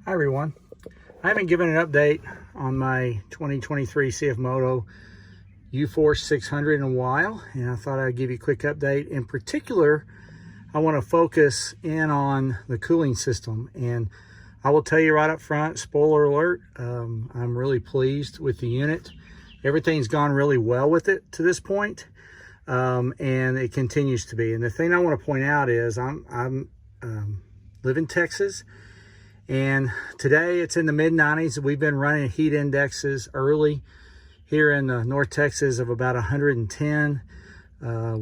Hi everyone. I haven't given an update on my 2023 CfMoto U600 in a while, and I thought I'd give you a quick update. In particular, I want to focus in on the cooling system, and I will tell you right up front, spoiler alert, I'm really pleased with the unit. Everything's gone really well with it to this point, and it continues to be. And the thing I want to point out is I'm live in Texas, and today it's in the mid 90s. We've been running heat indexes early here in North Texas of about 110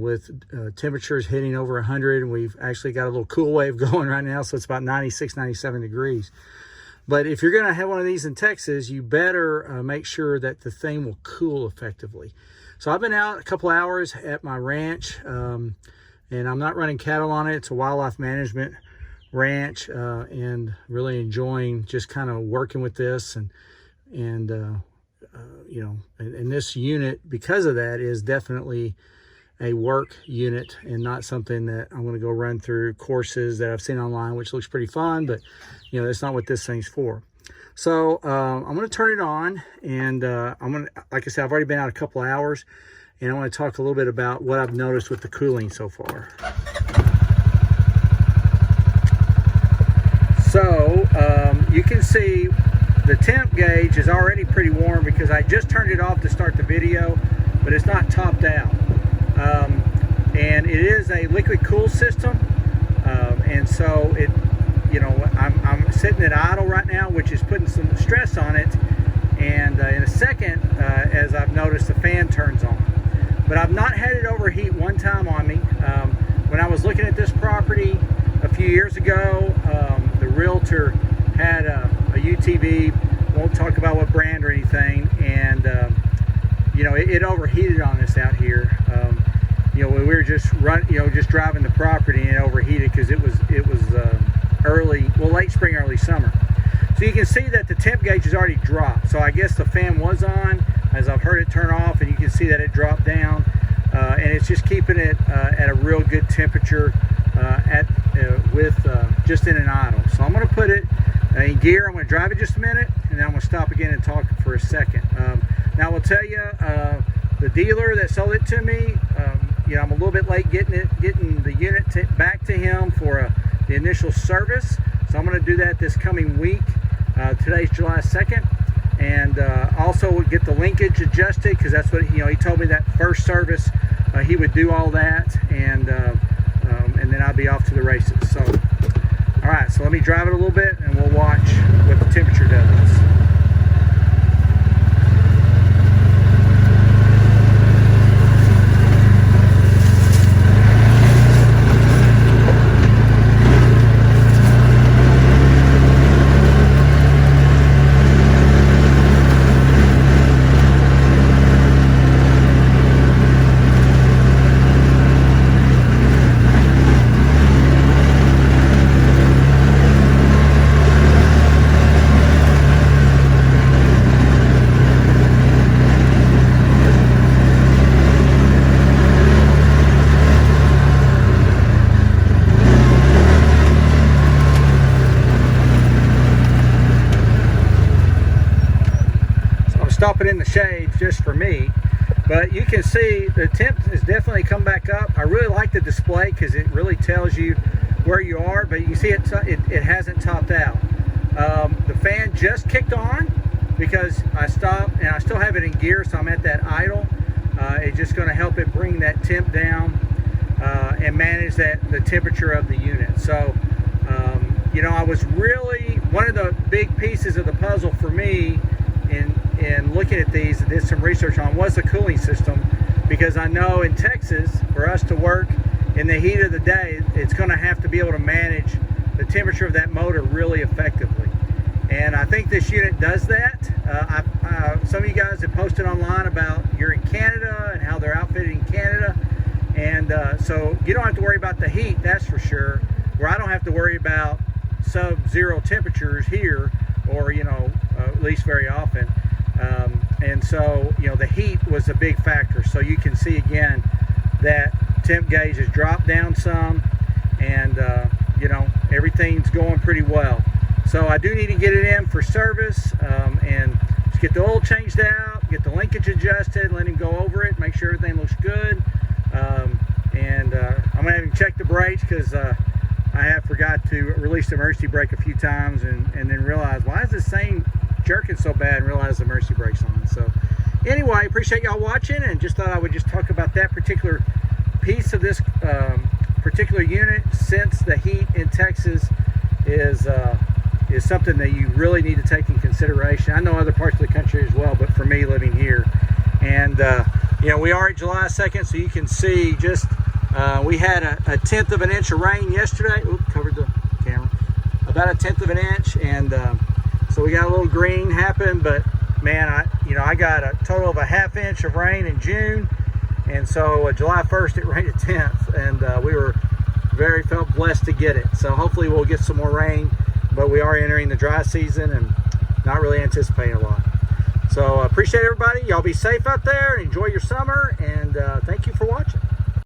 with temperatures hitting over 100. And we've actually got a little cool wave going right now, so it's about 96, 97 degrees. But if you're going to have one of these in Texas, you better make sure that the thing will cool effectively. So I've been out a couple hours at my ranch, and I'm not running cattle on it. It's a wildlife management ranch, and really enjoying just kind of working with this and you know, and this unit, because of that, is definitely a work unit and not something that I'm going to go run through courses that I've seen online, which looks pretty fun, but you know, that's not what this thing's for. So I'm going to turn it on, and I'm going to, like I said, I've already been out a couple hours, and I want to talk a little bit about what I've noticed with the cooling so far. So you can see the temp gauge is already pretty warm because I just turned it off to start the video, but it's not topped out. And it is a liquid cool system, and so it, you know, I'm sitting at idle right now, which is putting some stress on it. And in a second, as I've noticed, the fan turns on. But I've not had it overheat one time on me. When I was looking at this property a few years ago, the realtor had a UTV, won't talk about what brand or anything, and you know, it overheated on us out here. You know, we were just just driving the property, and it overheated because it was late spring, early summer. So you can see that the temp gauge has already dropped. So I guess the fan was on as I've heard it turn off, and you can see that it dropped down, and it's just keeping it at a real good temperature just in an idle. So I'm going to put it in gear. I'm going to drive it just a minute, and then I'm going to stop again and talk for a second. Now I will tell you, the dealer that sold it to me, you know, I'm a little bit late getting the unit back to him for the initial service. So I'm going to do that this coming week. Today's July 2nd, and also get the linkage adjusted, because that's what, you know, he told me that first service he would do all that, and then I'll be off to the races. So, all right, so let me drive it a little bit, and we'll watch what the temperature does. Stop it in the shade just for me, but you can see the temp has definitely come back up. I really like the display because it really tells you where you are, but you can see it hasn't topped out. The fan just kicked on because I stopped, and I still have it in gear, so I'm at that idle. It's just going to help it bring that temp down and manage the temperature of the unit. So you know, I was really, one of the big pieces of the puzzle for me in looking at these, I did some research on, was the cooling system, because I know in Texas, for us to work in the heat of the day, it's going to have to be able to manage the temperature of that motor really effectively. And I think this unit does that. Some of you guys have posted online about you're in Canada and how they're outfitted in Canada, and so you don't have to worry about the heat, that's for sure, where I don't have to worry about sub-zero temperatures here, or, you know, at least very often. And so, you know, the heat was a big factor. So you can see again that temp gauge has dropped down some, and you know, everything's going pretty well. So I do need to get it in for service and just get the oil changed out, get the linkage adjusted, let him go over it, make sure everything looks good. I'm going to have him check the brakes because I have forgot to release the emergency brake a few times and then realize, why is this thing jerking so bad, and realize the emergency brake's on. So anyway, appreciate y'all watching, and just thought I would just talk about that particular piece of this particular unit, since the heat in Texas is something that you really need to take in consideration. I know other parts of the country as well, but for me, living here, and you know, we are at July 2nd, so you can see just we had a 1/10 of an inch of rain yesterday. Oops, covered the camera. About a 1/10 of an inch, and so we got a little green happen. But man, I got a total of a 1/2 inch of rain in June, and so July 1st it rained a 1/10, and we were felt blessed to get it. So hopefully we'll get some more rain, but we are entering the dry season and not really anticipating a lot. So appreciate everybody. Y'all be safe out there, enjoy your summer, and thank you for watching.